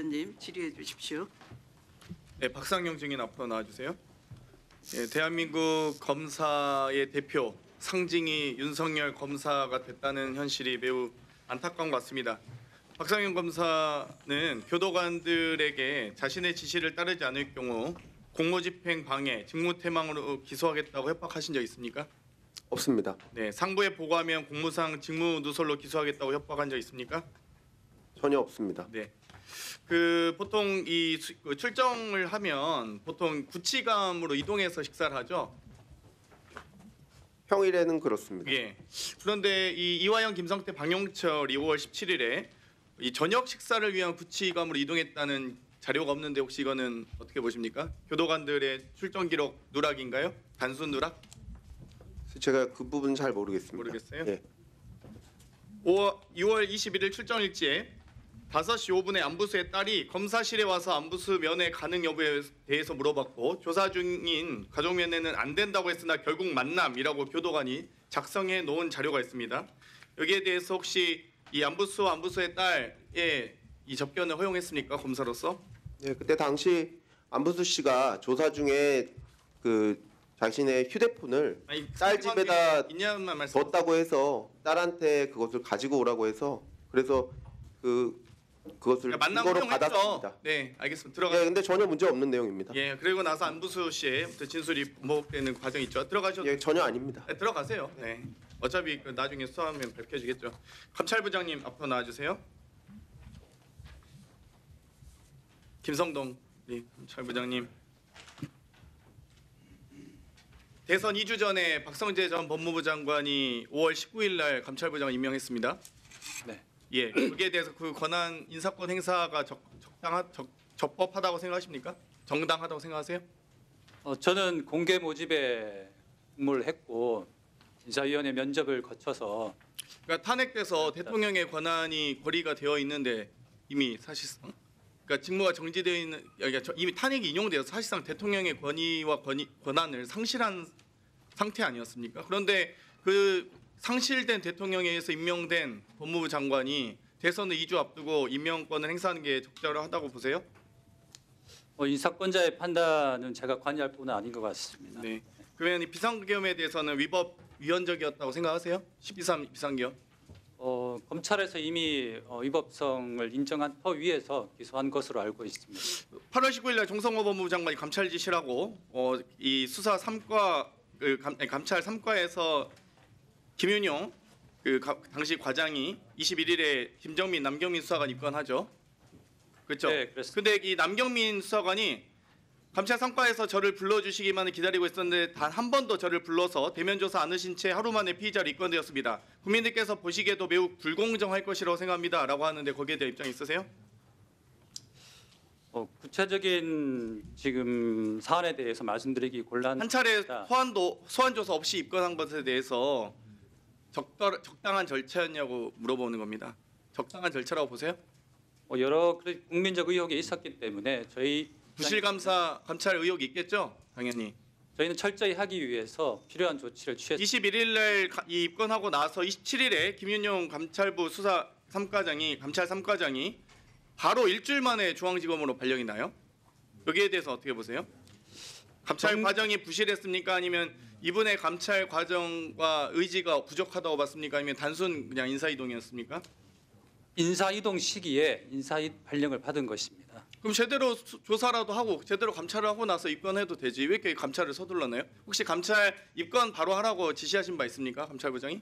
의원님 질의해 주십시오. 네, 박상영 증인 앞으로 나와주세요. 예, 대한민국 검사의 대표 상징이 윤석열 검사가 됐다는 현실이 매우 안타까운 것 같습니다. 박상영 검사는 교도관들에게 자신의 지시를 따르지 않을 경우 공무집행 방해, 직무태망으로 기소하겠다고 협박하신 적 있습니까? 없습니다. 네, 상부에 보고하면 공무상 직무누설로 기소하겠다고 협박한 적 있습니까? 전혀 없습니다. 네. 보통 출정을 하면 보통 구치감으로 이동해서 식사를 하죠. 평일에는 그렇습니다. 예. 그런데 이 이화영, 김성태, 방용철이 5월 17일에 이 저녁 식사를 위한 구치감으로 이동했다는 자료가 없는데 혹시 이거는 어떻게 보십니까? 교도관들의 출정 기록 누락인가요? 단순 누락? 제가 그 부분 잘 모르겠습니다. 모르겠어요? 예. 6월 21일 출정 일지에 5시 5분에 안부수의 딸이 검사실에 와서 안부수 면회 가능 여부에 대해서 물어봤고 조사 중인 가족 면회는 안 된다고 했으나 결국 만남이라고 교도관이 작성해 놓은 자료가 있습니다. 여기에 대해서 혹시 이 안부수의 딸의 이 접견을 허용했습니까? 검사로서? 네, 그때 당시 안부수 씨가 조사 중에 그 자신의 휴대폰을 딸 집에다 있냐만 말씀. 뒀다고 해서 딸한테 그것을 가지고 오라고 해서 그래서 그것을 만남 증거로 허용했죠. 받았습니다. 네, 알겠습니다. 들어가. 예, 근데 전혀 문제 없는 내용입니다. 예, 그리고 나서 안부수 씨의 진술이 번복되는 과정이 있죠. 들어가셔도. 예, 전혀 아닙니다. 네, 들어가세요. 네. 어차피 나중에 수사하면 밝혀지겠죠. 감찰부장님 앞으로 나와주세요. 김성동 감찰부장님. 대선 2주 전에 박성재 전 법무부 장관이 5월 19일 날 감찰부장을 임명했습니다. 네. 예, 거기에 대해서 그 권한 인사권 행사가 적법하다고 생각하십니까? 정당하다고 생각하세요? 저는 공개 모집에 근무를 했고 인사위원회 면접을 거쳐서 그러니까 탄핵돼서 대통령의 권한이 고리가 되어 있는데 이미 사실상 그러니까 직무가 정지되어 있는 그러니까 이미 탄핵이 인용되어서 사실상 대통령의 권위와 권한을 상실한 상태 아니었습니까? 그런데 그 상실된 대통령에 의해서 임명된 법무부 장관이 대선을 2주 앞두고 임명권을 행사하는 게 적절하다고 보세요? 인사권자의 판단은 제가 관여할 부분은 아닌 것 같습니다. 네. 그러면 이 비상계엄에 대해서는 위헌적이었다고 생각하세요? 12.3 비상계엄? 검찰에서 이미 위법성을 인정한 터 위에서 기소한 것으로 알고 있습니다. 8월 19일 날 정성호 법무부 장관이 감찰 지시라고 이 수사 3과 감찰 3과에서 김윤용 당시 과장이 21일에 김정민, 남경민 수사관 입건하죠. 그렇죠? 네, 그렇습니다. 근데 이 남경민 수사관이 감찰 3과에서 저를 불러주시기만을 기다리고 있었는데 단 한 번도 저를 불러서 대면 조사 않으신 채 하루 만에 피의자로 입건되었습니다. 국민들께서 보시기에도 매우 불공정할 것이라고 생각합니다라고 하는데 거기에 대한 입장 있으세요? 구체적인 지금 사안에 대해서 말씀드리기 곤란합니다. 한 차례 소환 조사 없이 입건한 것에 대해서 적당한 절차였냐고 물어보는 겁니다. 적당한 절차라고 보세요? 여러 국민적 의혹이 있었기 때문에 부실 감찰 의혹이 있겠죠? 당연히. 저희는 철저히 하기 위해서 필요한 조치를 취했습니다. 21일 날 입건하고 나서 27일에 김윤용 감찰부 수사 3과장이 감찰 3과장이 바로 일주일 만에 중앙지검으로 발령이 나요. 여기에 대해서 어떻게 보세요? 감찰 과정이 부실했습니까? 아니면 이분의 감찰 과정과 의지가 부족하다고 봤습니까? 아니면 단순 그냥 인사이동이었습니까? 인사이동 시기에 발령을 받은 것입니다. 그럼 제대로 조사라도 하고 제대로 감찰을 하고 나서 입건해도 되지 왜 이렇게 감찰을 서둘러내요? 혹시 감찰 입건 바로 하라고 지시하신 바 있습니까? 감찰부장이?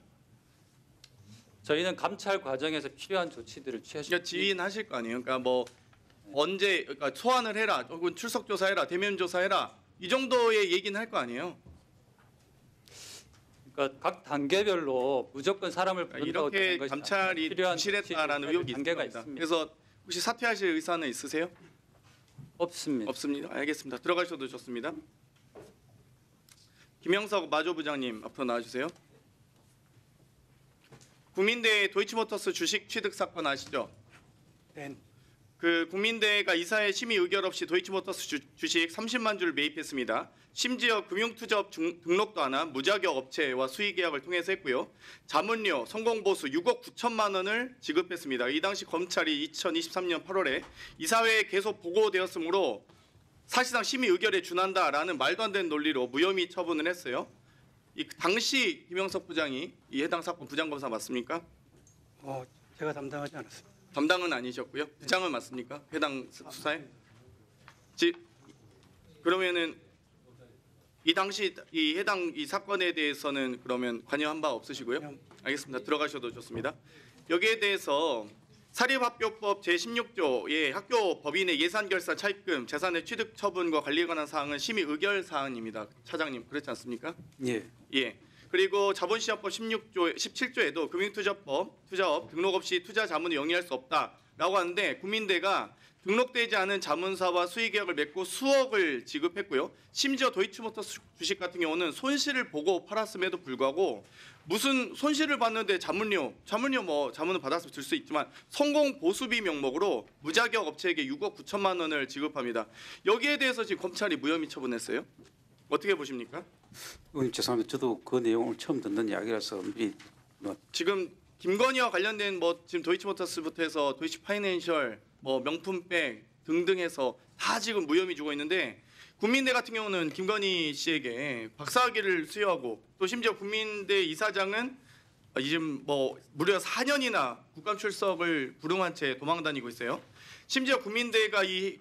저희는 감찰 과정에서 필요한 조치들을 취했습니다. 그러니까 지휘하실 거 아니에요? 그러니까 뭐 언제 그러니까 소환을 해라 혹은 출석 조사해라 대면 조사해라 이 정도의 얘기는 할 거 아니에요? 그러니까 각 단계별로 무조건 사람을 부른다고 이렇게 되는 것이 감찰이 필요한 부실했다라는 의혹이 단계가 있습니다. 있습니다. 그래서 혹시 사퇴하실 의사는 있으세요? 없습니다. 없습니다. 알겠습니다. 들어가셔도 좋습니다. 김영석 마조부장님 앞으로 나와주세요. 국민대 도이치모터스 주식 취득 사건 아시죠? 네. 그 국민대가 이사회 심의 의결 없이 도이치모터스 주식 30만 주를 매입했습니다. 심지어 금융투자업 등록도 안 한 무자격 업체와 수의계약을 통해서 했고요. 자문료, 성공보수 6억 9천만 원을 지급했습니다. 이 당시 검찰이 2023년 8월에 이사회에 계속 보고되었으므로 사실상 심의 의결에 준한다라는 말도 안 되는 논리로 무혐의 처분을 했어요. 이 당시 김영석 부장이 이 해당 사건 부장검사 맞습니까? 제가 담당하지 않았습니다. 담당은 아니셨고요. 부장은 맞습니까? 해당 수사에? 그러면은 이 당시 이 해당 이 사건에 대해서는 그러면 관여한 바 없으시고요? 알겠습니다. 들어가셔도 좋습니다. 여기에 대해서 사립학교법 제16조의 학교 법인의 예산결산 차입금, 재산의 취득 처분과 관리에 관한 사항은 심의 의결 사항입니다. 차장님 그렇지 않습니까? 예. 예. 그리고 자본시장법 17조에도 금융투자법, 투자업 등록 없이 투자 자문을 영위할 수 없다라고 하는데 국민대가 등록되지 않은 자문사와 수의계약을 맺고 수억을 지급했고요. 심지어 도이치모터스 주식 같은 경우는 손실을 보고 팔았음에도 불구하고 무슨 손실을 봤는데 자문료 뭐 자문을 받았으면 줄 수 있지만 성공 보수비 명목으로 무자격 업체에게 6억 9천만 원을 지급합니다. 여기에 대해서 지금 검찰이 무혐의 처분했어요. 어떻게 보십니까? 의원님 죄송합니다. 저도 그 내용을 처음 듣는 이야기라서 미리 지금 김건희와 관련된 뭐 지금 도이치모터스부터 해서 도이치파이낸셜 뭐 명품백 등등 해서 다 지금 무혐의 주고 있는데 국민대 같은 경우는 김건희 씨에게 박사학위를 수여하고 또 심지어 국민대 이사장은 지금 뭐 무려 4년이나 국감 출석을 불응한 채 도망다니고 있어요. 심지어 국민대가 이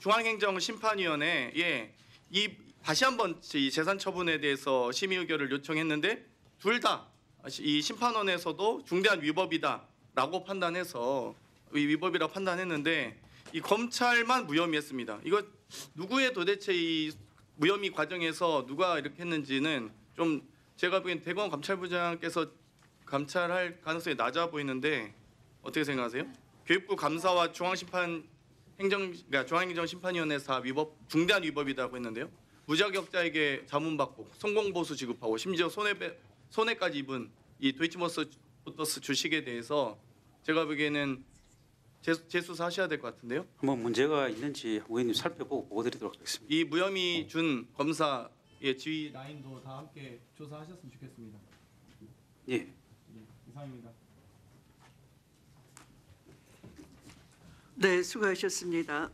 중앙행정심판위원회에 이 다시 한번 이 재산 처분에 대해서 심의 의결을 요청했는데 둘 다 이 심판원에서도 중대한 위법이다라고 판단해서 위법이라고 판단했는데 이 검찰만 무혐의했습니다. 이거 누구의 도대체 이 무혐의 과정에서 누가 이렇게 했는지는 좀 제가 보기엔 대검 감찰부장께서 감찰할 가능성이 낮아 보이는데 어떻게 생각하세요? 교육부 감사와 중앙행정심판위원회에서 다 위법 중대한 위법이라고 했는데요. 무자격자에게 자문받고 성공보수 지급하고 심지어 손해까지 입은 이 도이치모터스 주식에 대해서 제가 보기에는 재수사하셔야 될 것 같은데요. 한번 문제가 있는지 의원님 살펴보고 보고드리도록 하겠습니다. 이 무혐의 준 검사의 지휘 라인도 다 함께 조사하셨으면 좋겠습니다. 예. 이상입니다. 네, 수고하셨습니다.